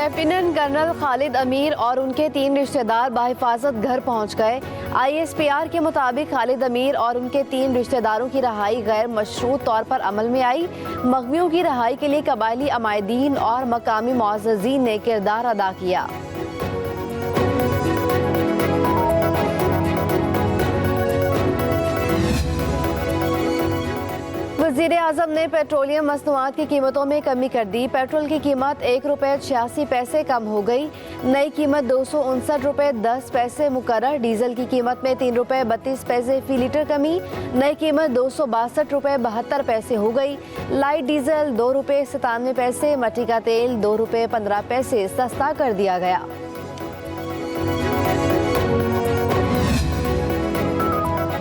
Lieutenant colonel Khalid अमीर और उनके 3 रिश्तेदार बाहिफाजत घर पहुंच गए। ISPR के मुताबिक खालिद अमीर और उनके 3 रिश्तेदारों की रहाई गैर मशरूत तौर पर अमल में आई। मगवियों की रहाई के लिए कबायली अमायदीन और मकामी मुअज़्ज़ज़ीन ने किरदार अदा किया। वज़ीर-ए-आज़म ने पेट्रोलियम मसनूआत की कीमतों में कमी कर दी। पेट्रोल की कीमत ₹1.86 कम हो गई। नई कीमत ₹259.10 मुकर्रर। डीजल की कीमत में ₹3.32 फी लीटर कमी। नई कीमत ₹262.72 हो गई। Light diesel ₹2.97। मट्टी का तेल ₹2.15 सस्ता कर दिया गया।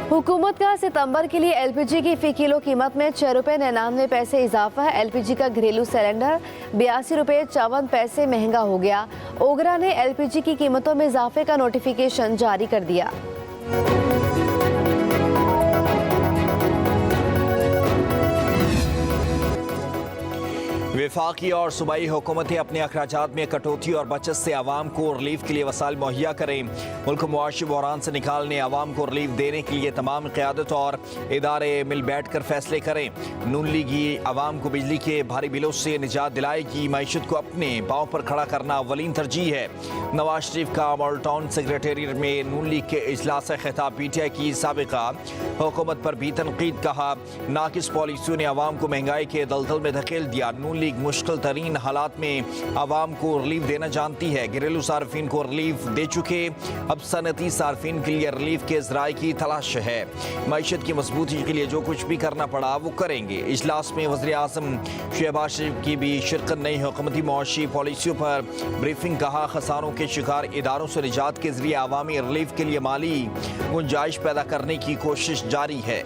हुकूमत का सितंबर के लिए LPG की फ़ी किलो कीमत में ₹6.99 इजाफा है। LPG का घरेलू सिलेंडर ₹82.54 महंगा हो गया। ओगरा ने LPG की कीमतों में इजाफे का नोटिफिकेशन जारी कर दिया। वफाकी और सूबाई हुकूमतें अपने अखराजात में कटौती और बचत से आवाम को रिलीफ के लिए वसाइल मुहैया करें। मुल्क को मुआशी बहरान से निकालने, आवाम को रिलीफ देने के लिए तमाम क़यादत और इदारे मिल बैठ कर फैसले करें। नून लीगी आवाम को बिजली के भारी बिलों से निजात दिलाएगी। मईशत को अपने पाँव पर खड़ा करना अव्वलीन तरजीह है। नवाज शरीफ का मॉडल टाउन सेक्रेटेरिएट में नून लीग के इजलास से खिताब। PTI की साबिका हुकूमत पर भी तनकीद। कहा, नाकिस पॉलिसियों ने आवाम को महंगाई के दलदल में धकेल दिया। नून लीग मुश्किल तरीन हालात में आवाम को रिलीफ देना जानती है। घरेलू सार्फिन को रिलीफ दे चुके, अब सनती सार्फिन के लिए रिलीफ के ज़राए की तलाश है। मईशत की मजबूती के लिए जो कुछ भी करना पड़ा वो करेंगे। इजलास में वज़ीर-ए-आज़म शहबाज शरीफ की भी शिरकत। नई हुकूमती मुआशी पॉलिसियों पर ब्रीफिंग। कहा, खसारों के शिकार इदारों से निजात के जरिए आवामी रिलीफ के लिए माली गुंजाइश पैदा करने की कोशिश जारी है।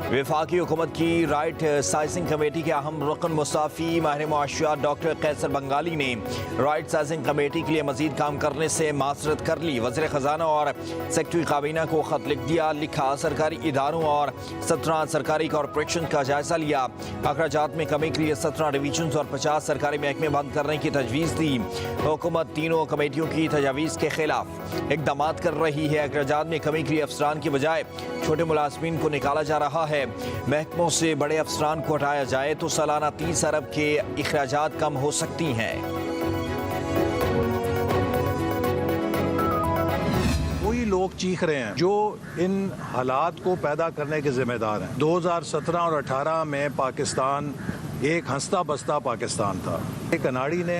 वफाकी हुकूमत की राइट साइजिंग कमेटी के अहम रुकन मुस्ताफ़ी माहिर मुआशियात डॉक्टर कैसर बंगाली ने राइट साइजिंग कमेटी के लिए मजीद काम करने से माजरत कर ली। वज़ीर ख़जाना और सेक्रेटरी काबीना को ख़त लिख दिया। लिखा, सरकारी इदारों और 17 सरकारी कॉरपोरेशन का जायजा लिया। अखराजात में कमी के लिए 17 डिवीजन और 50 सरकारी महकमे बंद करने की तजवीज़ दी। हुकूमत तीनों कमेटियों की तजावीज़ के खिलाफ इक़दाम कर रही है। अखराजात में कमी के लिए अफसरान की बजाय छोटे मुलाजमीन को निकाला जा रहा है। महकमों से बड़े अफसरान को हटाया जाए तो सालाना 30 अरब के अखराजात कम हो सकती हैं। वही लोग चीख रहे हैं जो इन हालात को पैदा करने के जिम्मेदार हैं। 2017 और 18 में पाकिस्तान एक हंसता बसता पाकिस्तान था। एक अनाड़ी ने,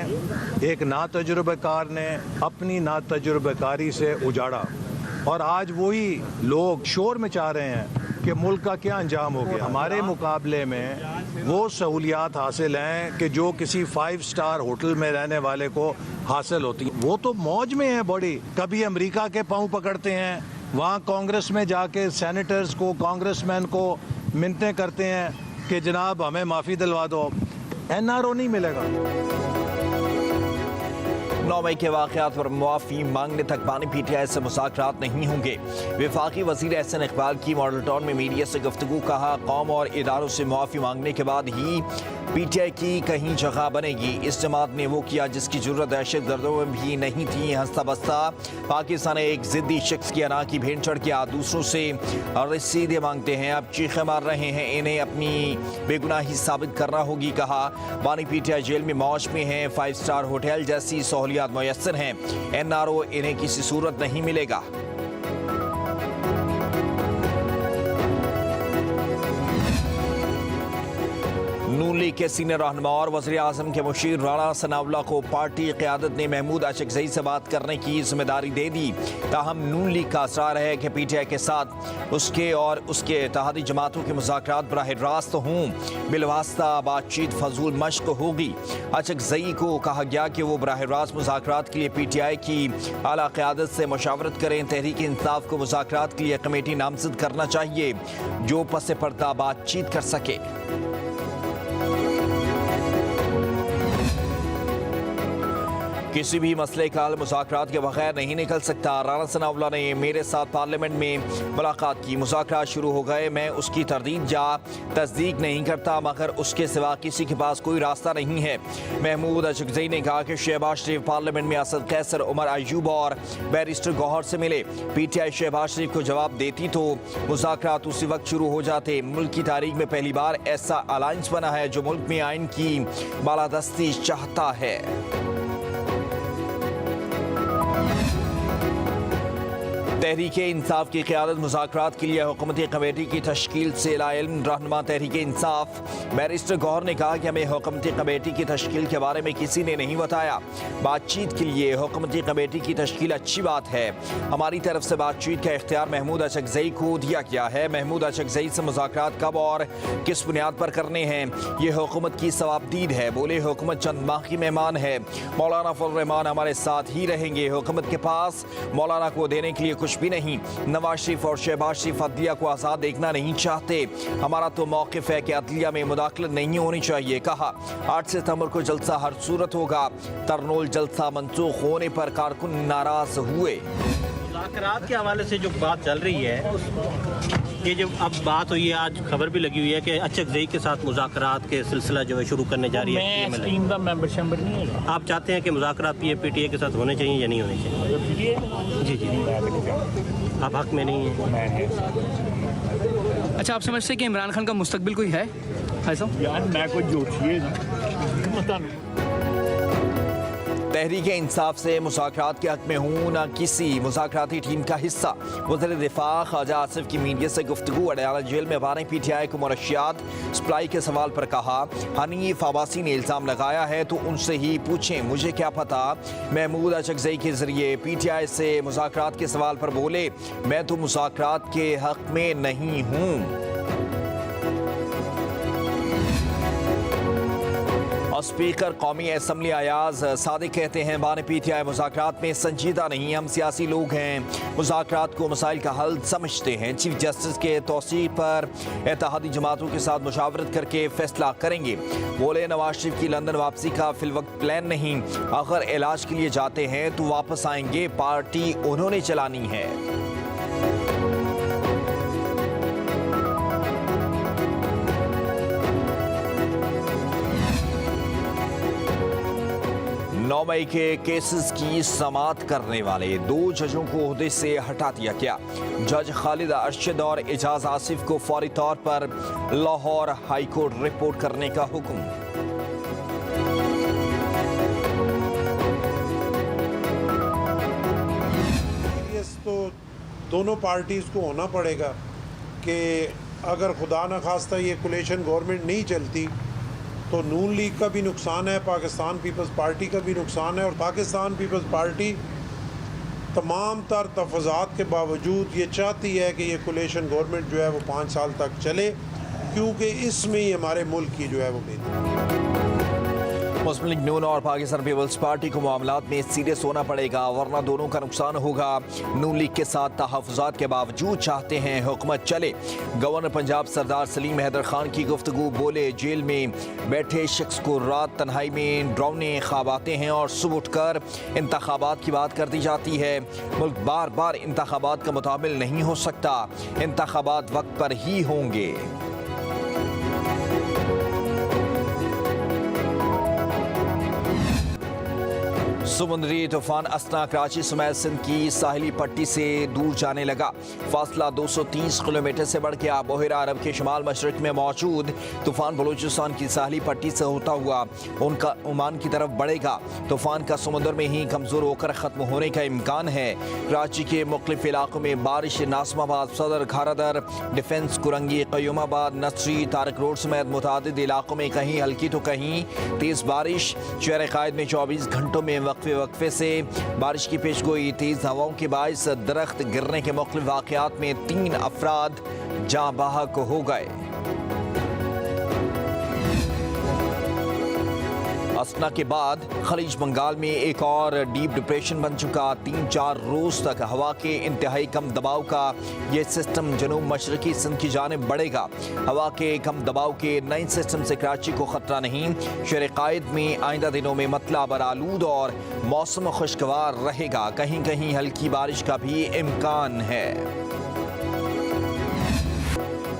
एक नातजुर्बेकार ने अपनी नातजुर्बेकारी से उजाड़ा, और आज वही लोग शोर मचा रहे हैं कि मुल्क का क्या अंजाम हो गया। हमारे मुकाबले में वो सहूलियात हासिल हैं कि जो किसी 5 स्टार होटल में रहने वाले को हासिल होती हैं। वो तो मौज में है बड़ी। कभी अमेरिका के पाँव पकड़ते हैं, वहाँ कांग्रेस में जाके सेनेटर्स को, कांग्रेसमैन को मिन्नतें करते हैं कि जनाब हमें माफ़ी दिलवा दो। NRO नहीं मिलेगा। 9 मई के वाक़यात पर मुआफ़ी मांगने तक बानी PTI से मुज़ाकरात नहीं होंगे। वफाकी वज़ीर एहसन इकबाल की मॉडल टाउन में मीडिया से गुफ्तगू। कहा, कौम और इदारों से मुआफ़ी मांगने के बाद ही PTI की कहीं जगह बनेगी। इस जमात ने वो किया जिसकी ज़रूरत दहशत गर्दों में भी नहीं थी। हंसता बसता पाकिस्तान एक ज़िद्दी शख्स की अना की भेंट चढ़ गया। दूसरों से रसीदें मांगते हैं, अब चीखें मार रहे हैं। इन्हें अपनी बेगुनाही साबित करना होगी। कहा, बानी PTI जेल में मौज में हैं। 5 स्टार होटल जैसी सहूलियात मुयस्सर हैं। NRO इन्हें किसी सूरत नहीं मिलेगा। नून लीग के सीनियर रहनुमा और वज़ीर-ए-आज़म के मुशीर राणा सनाउल्लाह को पार्टी क़यादत ने महमूद अशरकज़ई से बात करने की जिम्मेदारी दे दी। ताहम नून लीग का असरार है कि PTI के साथ उसके और उसके इत्तेहादी जमातों के मुज़ाकरात बराह रास्त हों। बिलवास्ता बातचीत फजूल मश्क होगी। अशरकज़ई को कहा गया कि वो बराह रास्त मुज़ाकरात के लिए PTI की आला क़यादत से मशावरत करें। तहरीक इंसाफ को मुज़ाकरात के लिए कमेटी नामज़द करना चाहिए जो पस पर्दा बातचीत कर सके। किसी भी मसले का हल मुज़ाकरात के बगैर नहीं निकल सकता। राना सनाउल्लाह ने मेरे साथ पार्लियामेंट में मुलाकात की, मुज़ाकरात शुरू हो गए। मैं उसकी तरदीद या तस्दीक नहीं करता, मगर उसके सिवा किसी के पास कोई रास्ता नहीं है। महमूद अशरफी ने कहा कि शहबाज शरीफ पार्लियामेंट में असद कैसर, उमर अयूब और बैरिस्टर गौहर से मिले। PTI शहबाज शरीफ को जवाब देती तो मुज़ाकरात उसी वक्त शुरू हो जाते। मुल्क की तारीख में पहली बार ऐसा अलायंस बना है जो मुल्क में आइन की बालादस्ती चाहता है। तहरीके इंसाफ की क़यादत मुज़ाकरात के लिए हुकूमती कमेटी की तश्कील से लाइल्म रहनुमा तहरीके इंसाफ बैरिस्टर गौहर ने कहा कि हमें हुकूमती कमेटी की तश्कील के बारे में किसी ने नहीं बताया। बातचीत के लिए हुकूमती कमेटी की तश्कील अच्छी बात है। हमारी तरफ से बातचीत का इख्तियार महमूद अशरफी को दिया गया है। महमूद अशरफी से मुज़ाकरात कब और किस बुनियाद पर करने हैं, ये हुकूमत की सवाबदीद है। बोले हुकूमत चंद माह की मेहमान है, मौलाना फजल रहमान हमारे साथ ही रहेंगे। हुकूमत के पास मौलाना को देने के लिए कुछ भी नहीं। नवाज शरीफ और शहबाज शरीफ अदलिया को आज़ाद देखना नहीं चाहते। हमारा तो मौक़िफ़ है कि अदलिया में मुदाखलत नहीं होनी चाहिए। कहा 8 सितंबर को जलसा हर सूरत होगा। तरनोल जलसा मनसूख होने पर कारकुन नाराज हुए। मुज़ाकरात के हवाले से जो बात चल रही है, ये जो अब बात हुई है, आज खबर भी लगी हुई है कि अशरफी के साथ मुज़ाकरात के सिलसिला जो है शुरू करने जा रही है। नहीं है। आप चाहते हैं कि मुज़ाकरात PTI के साथ होने चाहिए या नहीं होने चाहिए? जी जी, आप हक में नहीं है। अच्छा, आप समझते हैं कि इमरान खान का मुस्तकबिल कोई है ऐसा? यार मैं कोई जोशिए तहरीक इंसाफ से मुज़ाकरात के हक में हूँ न किसी मुज़ाकराती टीम का हिस्सा। वज़ीर दिफा ख्वाजा आसिफ की मीडिया से गुफ्तगू। अडयाला जेल में बारह PTI को मुनशियात सप्लाई के सवाल पर कहा हनीफ अब्बासी ने इल्ज़ाम लगाया है तो उनसे ही पूछें, मुझे क्या पता। महमूद अशरफी के जरिए PTI से मुज़ाकरात के सवाल पर बोले मैं तो मुज़ाकरात के हक में नहीं हूँ। और स्पीकर कौमी असम्बली अयाज सादिक कहते हैं बाने PTI मुज़ाकरात में संजीदा नहीं, हम सियासी लोग हैं, मुज़ाकरात को मसाइल का हल समझते हैं। चीफ जस्टिस के तौसीक पर इत्तेहादी जमातों के साथ मुशावरत करके फैसला करेंगे। बोले नवाज शरीफ की लंदन वापसी का फिलवक्त प्लान नहीं, अगर इलाज के लिए जाते हैं तो वापस आएंगे, पार्टी उन्होंने चलानी है। 9 मई के केसेस की समाअत करने वाले 2 जजों को ओहदे से हटा दिया गया। जज खालिद अरशद और एजाज आसिफ को फौरी तौर पर लाहौर हाई कोर्ट रिपोर्ट करने का हुक्म। तो दोनों पार्टीज़ को होना पड़ेगा कि अगर खुदा न खास्ता ये कोलिशन गवर्नमेंट नहीं चलती तो नून लीग का भी नुकसान है, पाकिस्तान पीपल्स पार्टी का भी नुकसान है। और पाकिस्तान पीपल्स पार्टी तमाम तर तफज़ात के बावजूद ये चाहती है कि ये कोलिशन गवर्नमेंट जो है वो 5 साल तक चले, क्योंकि इसमें ही हमारे मुल्क की जो है वो बेहतरी। मुस्लिम लीग नून और पाकिस्तान पीपल्स पार्टी को मामलात में सीरियस होना पड़ेगा, वरना दोनों का नुकसान होगा। नून लीग के साथ तहफ़्फ़ुज़ात के बावजूद चाहते हैं हुकूमत चले। गवर्नर पंजाब सरदार सलीम हैदर खान की गुफ्तगू। बोले जेल में बैठे शख्स को रात तन्हाई में डरावने ख्वाब आते हैं और सुबह उठकर इंतखाबात की बात कर दी जाती है। मुल्क बार बार इंतखाबात का मुताबिल नहीं हो सकता, इंतखाबात वक्त पर ही होंगे। समुद्री तूफान असना कराची समेत सिंध की साहिली पट्टी से दूर जाने लगा। फासला 230 किलोमीटर से बढ़ गया। बहरा अरब के शुमाल मशरक में मौजूद तूफान बलूचिस्तान की साहिली पट्टी से होता हुआ उनका ओमान की तरफ बढ़ेगा। तूफान का समुद्र में ही कमजोर होकर खत्म होने का इम्कान है। कराची के मुख्तलिफ इलाकों में बारिश। नाज़िमाबाद, सदर, घारादर, डिफेंस, कुरंगी, क़य्यूमाबाद, नसरी, तारक रोड समेत मुतादिद इलाकों में कहीं हल्की तो कहीं तेज़ बारिश। शहर कायद में 24 घंटों में वक्फे से बारिश की पेशगोई। तेज हवाओं के बाइस दरख्त गिरने के मुख्तलिफ वाक़यात में 3 अफराद जाँ बहक हो गए। असना के बाद खलीज बंगाल में एक और डीप डिप्रेशन बन चुका। 3-4 रोज तक हवा के इंतहाई कम दबाव का ये सिस्टम जनूब मशरकी सिंध की जानिब बढ़ेगा। हवा के कम दबाव के नए सिस्टम से कराची को खतरा नहीं। शहर कायद में आइंदा दिनों में मतला बरालूद और मौसम खुशगवार रहेगा। कहीं कहीं हल्की बारिश का भी इम्कान है।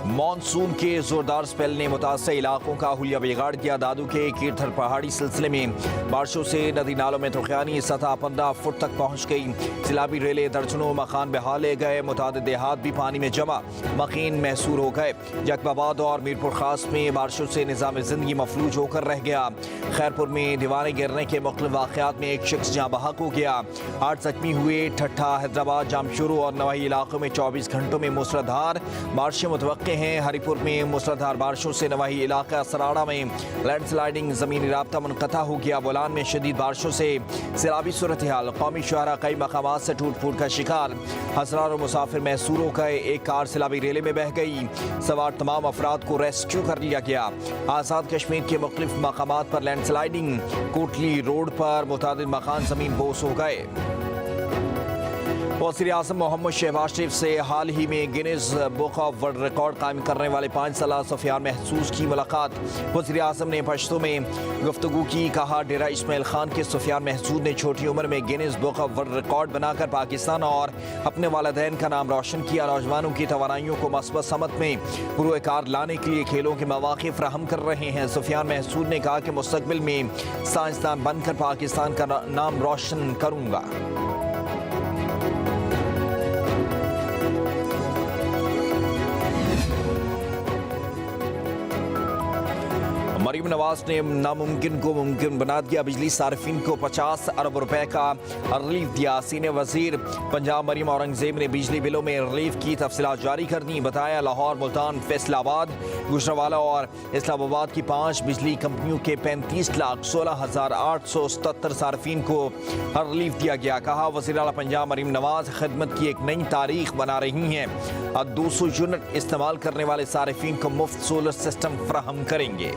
मॉनसून के जोरदार स्पेल ने मुतासर इलाकों का हुलिया बिगाड़ दिया। दादू के कीरथर पहाड़ी सिलसिले में बारिशों से नदी नालों में तुर्कियानी सतह 15 फुट तक पहुंच गई। सिलाबी रेले दर्जनों मकान बहा ले गए। मुतादिद देहात भी पानी में जमा मकीन महसूर हो गए। जकबाबाद और मीरपुर खास में बारिशों से निज़ाम जिंदगी मफलूज होकर रह गया। खैरपुर में दीवारें गिरने के मुख्तलिफ वाक़यात में एक शख्स जहाँ बहक हो गया। 8 जख्मी हुए। ठट्ठा, हैदराबाद, जामशुरू और नवाही इलाकों में 24 घंटों में मूसलाधार बारिशें मुतवक्के हैं। हरिपुर में मूसलाधार बारिशों से नवाही इलाका सराड़ा में लैंडस्लाइडिंग, जमीनी राब्ता मुनक़ता हो गया। बोलान में शदीद बारिशों से सैलाबी सूरत हाल। कौमी शहरा कई मकामात से टूट फूट का शिकार। हज़ारों मुसाफिर महसूर हो गए। एक कार सैलाबी रेले में बह गई। सवार तमाम अफराद को रेस्क्यू कर लिया गया। आज़ाद कश्मीर के मुख्तलिफ मकामात पर लैंडस्लाइडिंग। कोटली रोड पर मुतादिद मकान ज़मीन बोस हो गए। वज़ीर आज़म मोहम्मद शहबाज शरीफ से हाल ही में Guinness book of world record कायम करने वाले 5 साला सुफियान महसूस की मुलाकात। वज़ीर आज़म ने पश्तो में गुफ्तगू की। कहा, डेरा इस्माइल खान के सुफियान महसूद ने छोटी उम्र में Guinness book of world record बनाकर पाकिस्तान और अपने वालिदैन का नाम रोशन किया। नौजवानों की तवानाइयों को मस्बत समत में पुरकार लाने के लिए खेलों के मौक़े फराहम कर रहे हैं। सुफियान महसूद ने कहा कि मुस्तक़बिल में साइंसदान बनकर पाकिस्तान का नाम रोशन करूँगा। मरीम नवाज ने नामुमकिन को मुमकिन बना दिया। बिजली सार्फिन को 50 अरब रुपए का रिलीफ दिया। सीनियर वजीर पंजाब मरीम औरंगजेब ने बिजली बिलों में रिलीफ की तफसीलात जारी कर दी। बताया, लाहौर, मुल्तान, फैसलाबाद, गुजरावाला और इस्लामाबाद की 5 बिजली कंपनियों के 35,16,877 सार्फिन को रिलीफ दिया गया। कहा, वज़ीर आला पंजाब मरीम नवाज खिदमत की एक नई तारीख बना रही हैं। अब 200 यूनिट इस्तेमाल करने वाले सार्फिन को मुफ्त सोलर सिस्टम फराहम करेंगे।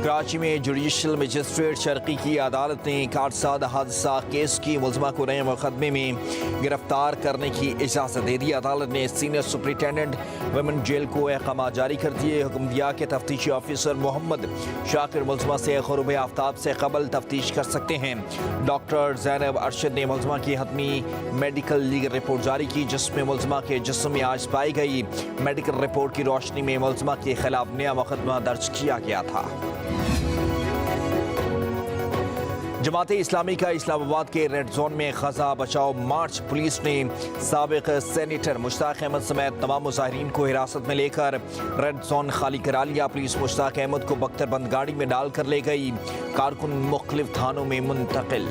कराची में जुडिशल मजिस्ट्रेट शर्की की अदालत ने कारसाद हादसा केस की मुलजमा को नए मुकदमे में गिरफ्तार करने की इजाज़त दे दी। अदालत ने सीनियर सुपरिटेंडेंट वुमेन जेल को अहकाम जारी कर दिए। हुक्म दिया कि तफ्तीशी ऑफिसर मोहम्मद शाकिर मुलजमा से ग़ुरूब आफ्ताब से कबल तफ्तीश कर सकते हैं। डॉक्टर ज़ैनब अरशद ने मुलजमा की हतमी मेडिकल लीगल रिपोर्ट जारी की, जिसमें मुलजमा के जिस्म में आज पाई गई। मेडिकल रिपोर्ट की रोशनी में मुलजमा के खिलाफ नया मुकदमा दर्ज किया गया था। जमाते इस्लामी का इस्लामाबाद के रेड जोन में खजा बचाओ मार्च। पुलिस ने साबिक सेनेटर मुश्ताक अहमद समेत तमाम मुजाहिरीन को हिरासत में लेकर रेड जोन खाली करा लिया। पुलिस मुश्ताक अहमद को बख्तरबंद गाड़ी में डालकर ले गई। कारकुन मुख्तलिफ थानों में मुंतकिल।